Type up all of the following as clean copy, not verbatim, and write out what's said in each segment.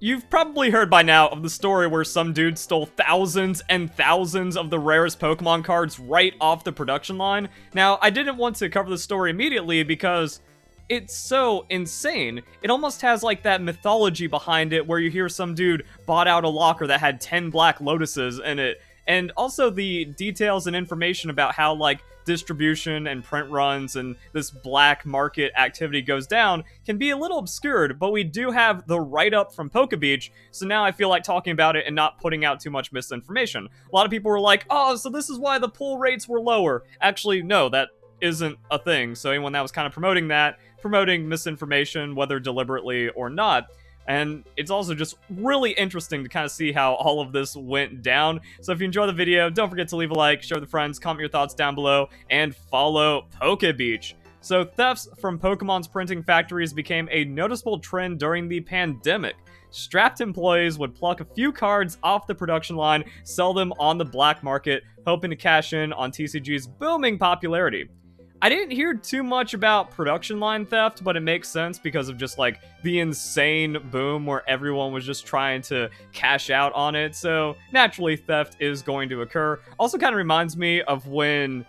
You've probably heard by now of the story where some dude stole thousands and thousands of the rarest Pokemon cards right off the production line. Now, I didn't want to cover the story immediately because it's so insane. It almost has like that mythology behind it where you hear some dude bought out a locker that had 10 black lotuses in it. And also the details and information about how like distribution and print runs and this black market activity goes down can be a little obscured, but we do have the write-up from Pokebeach, so now I feel like talking about it and not putting out too much misinformation. A lot of people were like, oh, so this is why the pull rates were lower. Actually, no, that isn't a thing. So anyone that was kind of promoting misinformation, whether deliberately or not. And it's also just really interesting to kind of see how all of this went down. So if you enjoy the video, don't forget to leave a like, share with friends, comment your thoughts down below, and follow Pokebeach. So thefts from Pokemon's printing factories became a noticeable trend during the pandemic. Strapped employees would pluck a few cards off the production line, sell them on the black market, hoping to cash in on TCG's booming popularity. I didn't hear too much about production line theft, but it makes sense because of just like the insane boom where everyone was just trying to cash out on it. So naturally theft is going to occur. Also kind of reminds me of when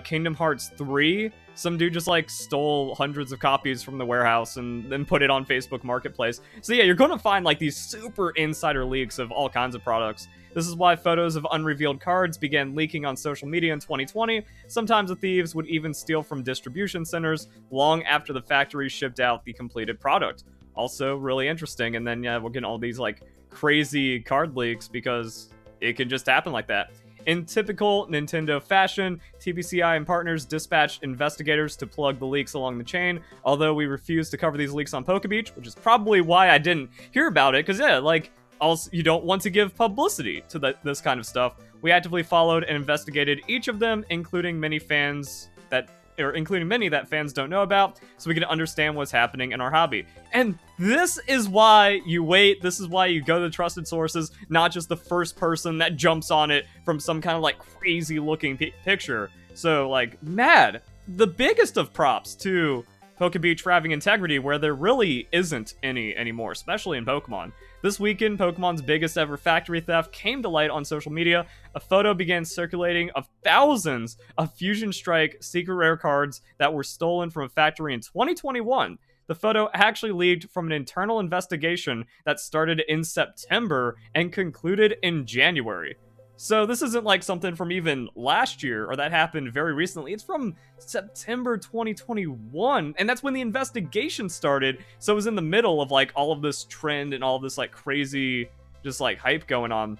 Kingdom Hearts 3, some dude just like stole hundreds of copies from the warehouse and then put it on Facebook Marketplace. So yeah, you're going to find like these super insider leaks of all kinds of products. This is why photos of unrevealed cards began leaking on social media in 2020. Sometimes the thieves would even steal from distribution centers long after the factory shipped out the completed product. Also really interesting. And then yeah, we're getting all these like crazy card leaks because it can just happen like that. In typical Nintendo fashion, TBCI and partners dispatched investigators to plug the leaks along the chain, although we refused to cover these leaks on Pokebeach, which is probably why I didn't hear about it, because yeah, like, also, you don't want to give publicity to this kind of stuff. We actively followed and investigated each of them, including many that fans don't know about, so we can understand what's happening in our hobby. And this is why you wait, this is why you go to trusted sources, not just the first person that jumps on it from some kind of like crazy looking picture. So like, mad. The biggest of props to Pokebeach for having integrity where there really isn't any anymore, especially in Pokemon. This weekend, Pokemon's biggest ever factory theft came to light on social media. A photo began circulating of thousands of Fusion Strike secret rare cards that were stolen from a factory in 2021. The photo actually leaked from an internal investigation that started in September and concluded in January. So this isn't like something from even last year or that happened very recently. It's from September 2021, and that's when the investigation started. So it was in the middle of like all of this trend and all of this like crazy just like hype going on.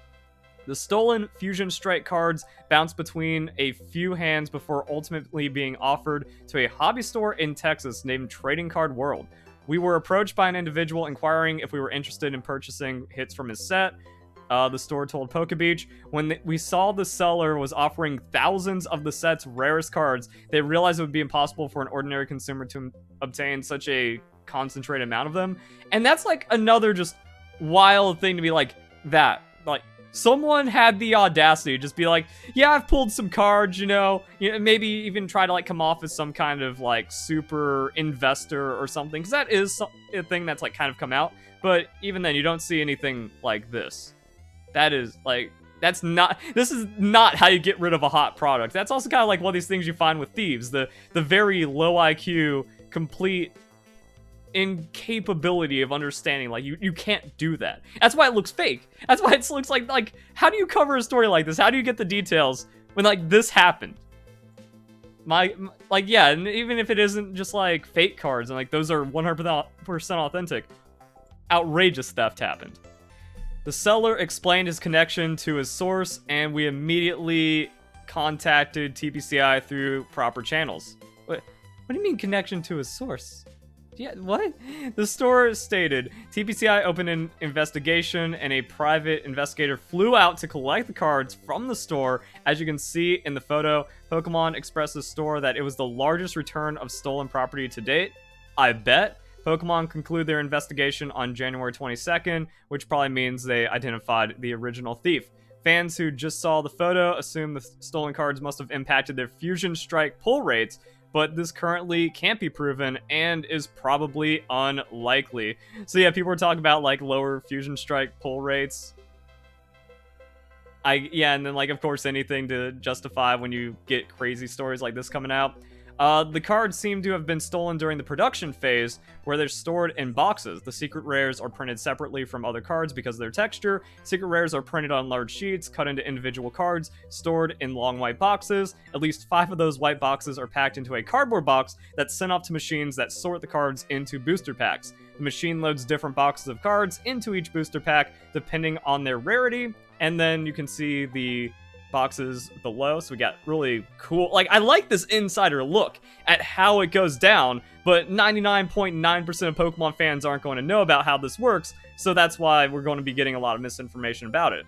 The stolen Fusion Strike cards bounced between a few hands before ultimately being offered to a hobby store in Texas named Trading Card World. We were approached by an individual inquiring if we were interested in purchasing hits from his set. The store told Pokebeach. When we saw the seller was offering thousands of the set's rarest cards, they realized it would be impossible for an ordinary consumer to obtain such a concentrated amount of them. And that's like another just wild thing to be like that. Like, someone had the audacity to just be like, yeah, I've pulled some cards, you know, maybe even try to like come off as some kind of like super investor or something, because that is a thing that's like kind of come out. But even then, you don't see anything like this. That is, like, this is not how you get rid of a hot product. That's also kind of like one of these things you find with thieves. The very low IQ, complete incapability of understanding. Like, you can't do that. That's why it looks fake. That's why it looks like, how do you cover a story like this? How do you get the details when, like, this happened? Like, yeah, and even if it isn't just, like, fake cards, and, like, those are 100% authentic, outrageous theft happened. The seller explained his connection to his source, and we immediately contacted TPCI through proper channels. What do you mean connection to his source? Yeah, what? The store stated, TPCI opened an investigation, and a private investigator flew out to collect the cards from the store. As you can see in the photo, Pokemon expressed to the store that it was the largest return of stolen property to date. I bet. Pokemon conclude their investigation on January 22nd, which probably means they identified the original thief. Fans who just saw the photo assume the stolen cards must have impacted their Fusion Strike pull rates, but this currently can't be proven and is probably unlikely. So yeah, people were talking about like lower Fusion Strike pull rates. Yeah, and then like of course anything to justify when you get crazy stories like this coming out. The cards seem to have been stolen during the production phase, where they're stored in boxes. The secret rares are printed separately from other cards because of their texture. Secret rares are printed on large sheets, cut into individual cards, stored in long white boxes. At least 5 of those white boxes are packed into a cardboard box that's sent off to machines that sort the cards into booster packs. The machine loads different boxes of cards into each booster pack depending on their rarity, and then you can see the boxes below. So we got really cool, like, I like this insider look at how it goes down, but 99.9% of Pokemon fans aren't going to know about how this works, so that's why we're going to be getting a lot of misinformation about it.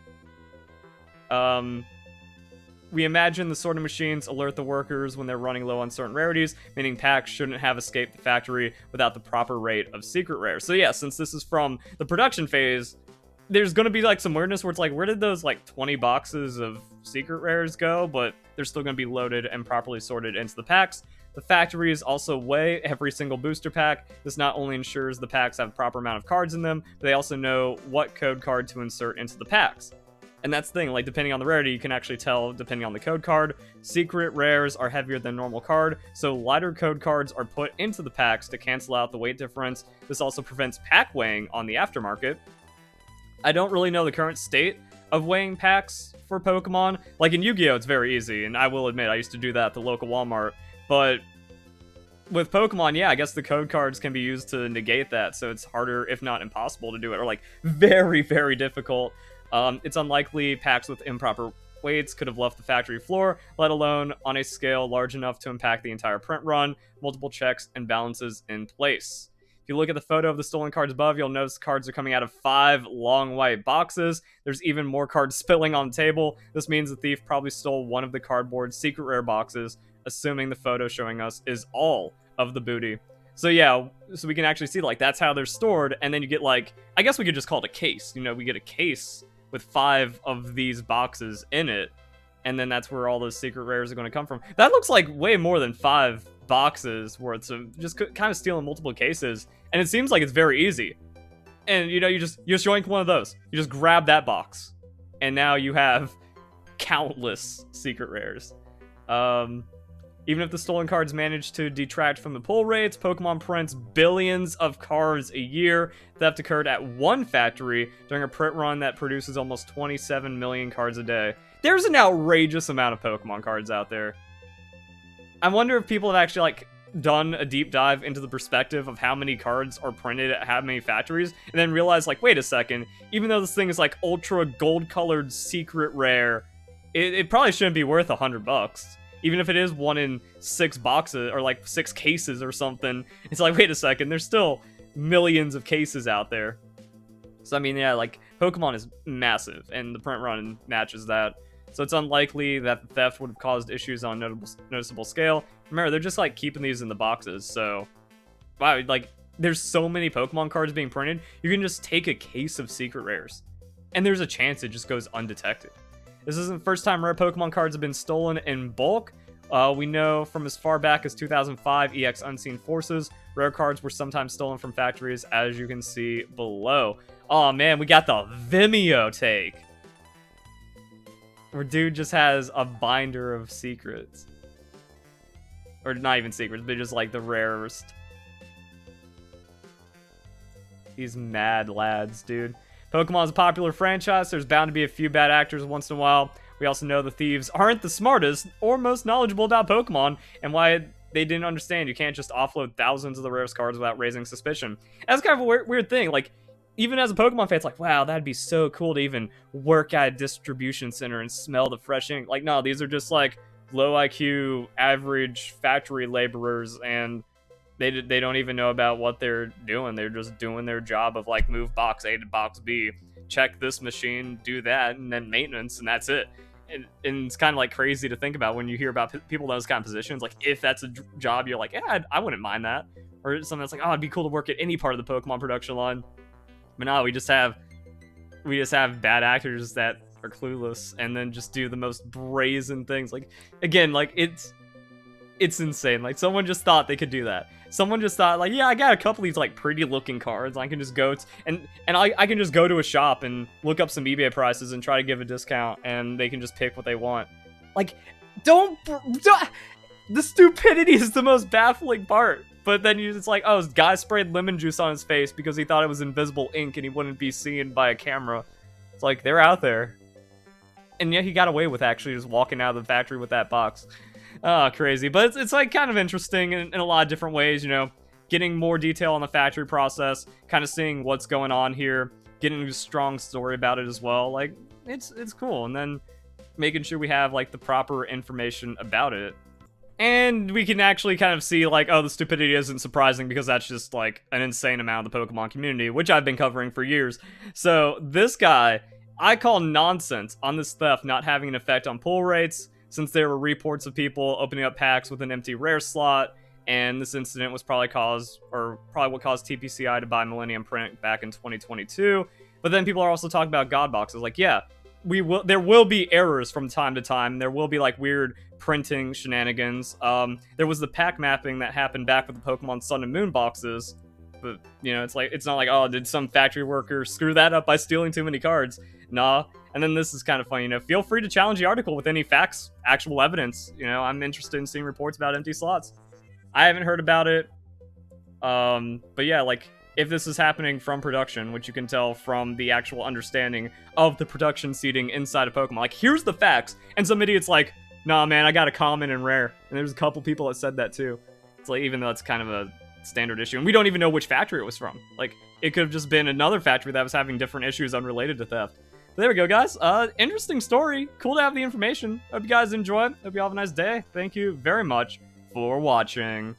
We imagine the sorting machines alert the workers when they're running low on certain rarities, meaning packs shouldn't have escaped the factory without the proper rate of secret rares. So yeah, since this is from the production phase, there's going to be like some weirdness where it's like, where did those like 20 boxes of secret rares go? But they're still going to be loaded and properly sorted into the packs. The factories also weigh every single booster pack. This not only ensures the packs have a proper amount of cards in them, but they also know what code card to insert into the packs. And that's the thing, like, depending on the rarity, you can actually tell depending on the code card. Secret rares are heavier than normal card, so lighter code cards are put into the packs to cancel out the weight difference. This also prevents pack weighing on the aftermarket. I don't really know the current state of weighing packs for Pokemon. Like in Yu-Gi-Oh! It's very easy, and I will admit I used to do that at the local Walmart. But with Pokemon, yeah, I guess the code cards can be used to negate that, so it's harder, if not impossible, to do it, or like very, very difficult. It's unlikely packs with improper weights could have left the factory floor, let alone on a scale large enough to impact the entire print run, multiple checks and balances in place. If you look at the photo of the stolen cards above, you'll notice cards are coming out of 5 long white boxes. There's even more cards spilling on the table. This means the thief probably stole one of the cardboard secret rare boxes, assuming the photo showing us is all of the booty. So yeah, so we can actually see, like, that's how they're stored, and then you get, like, I guess we could just call it a case. You know, we get a case with 5 of these boxes in it, and then that's where all those secret rares are going to come from. That looks like way more than 5 boxes worth of just kind of stealing multiple cases, and it seems like it's very easy. And you know, you just yoink one of those, you just grab that box, and now you have countless secret rares. Even if the stolen cards manage to detract from the pull rates, Pokemon prints billions of cards a year. Theft occurred at one factory during a print run that produces almost 27 million cards a day. There's an outrageous amount of Pokemon cards out there. I wonder if people have actually, like, done a deep dive into the perspective of how many cards are printed at how many factories, and then realize, like, wait a second, even though this thing is, like, ultra gold-colored secret rare, it probably shouldn't be worth $100. Even if it is 1 in 6 boxes, or, like, 6 cases or something, it's like, wait a second, there's still millions of cases out there. So, I mean, yeah, like, Pokemon is massive, and the print run matches that. So it's unlikely that the theft would have caused issues on a noticeable scale. Remember, they're just, like, keeping these in the boxes, so... Wow, like, there's so many Pokemon cards being printed, you can just take a case of secret rares. And there's a chance it just goes undetected. This isn't the first time rare Pokemon cards have been stolen in bulk. We know from as far back as 2005 EX Unseen Forces, rare cards were sometimes stolen from factories, as you can see below. Oh man, we got the Vimeo take, where dude just has a binder of secrets. Or not even secrets, but just like the rarest. These mad lads, dude. Pokemon's a popular franchise, so there's bound to be a few bad actors once in a while. We also know the thieves aren't the smartest or most knowledgeable about Pokemon, and why they didn't understand you can't just offload thousands of the rarest cards without raising suspicion. That's kind of a weird thing. Like, even as a Pokemon fan, it's like, wow, that'd be so cool to even work at a distribution center and smell the fresh ink. Like, no, these are just, like, low IQ, average factory laborers, and they don't even know about what they're doing. They're just doing their job of, like, move box A to box B, check this machine, do that, and then maintenance, and that's it. And it's kind of, like, crazy to think about when you hear about people in those kind of positions. Like, if that's a job, you're like, yeah, I wouldn't mind that. Or something that's like, oh, it'd be cool to work at any part of the Pokemon production line. But no, we just have bad actors that are clueless and then just do the most brazen things. Like, again, like, It's insane. Like, someone just thought they could do that. Someone just thought, like, yeah, I got a couple of these, like, pretty-looking cards. I can just go, and I can just go to a shop and look up some eBay prices and try to give a discount, and they can just pick what they want. Like, don't the stupidity is the most baffling part. But then it's like, oh, this guy sprayed lemon juice on his face because he thought it was invisible ink and he wouldn't be seen by a camera. It's like, they're out there. And yet he got away with actually just walking out of the factory with that box. Oh, crazy. But it's like kind of interesting in a lot of different ways, you know, getting more detail on the factory process, kind of seeing what's going on here, getting a strong story about it as well. Like, it's cool. And then making sure we have, like, the proper information about it. And we can actually kind of see, like, oh, the stupidity isn't surprising because that's just, like, an insane amount of the Pokemon community, which I've been covering for years. So this guy, I call nonsense on this theft not having an effect on pull rates, since there were reports of people opening up packs with an empty rare slot, and this incident was probably what caused TPCI to buy Millennium Print back in 2022. But then people are also talking about God boxes. Like, yeah, there will be errors from time to time. There will be, like, weird printing shenanigans. There was the pack mapping that happened back with the Pokemon Sun and Moon boxes, but, you know, it's not like, oh, did some factory worker screw that up by stealing too many cards? Nah. And then this is kind of funny, you know, feel free to challenge the article with any facts, actual evidence. You know, I'm interested in seeing reports about empty slots. I haven't heard about it. But yeah, like, if this is happening from production, which you can tell from the actual understanding of the production seating inside of Pokemon, like, here's the facts, and some idiot's like, nah, man, I got a common and rare. And there's a couple people that said that too. It's like, even though it's kind of a standard issue, and we don't even know which factory it was from. Like, it could have just been another factory that was having different issues unrelated to theft. But there we go, guys. Interesting story. Cool to have the information. Hope you guys enjoy. Hope you all have a nice day. Thank you very much for watching.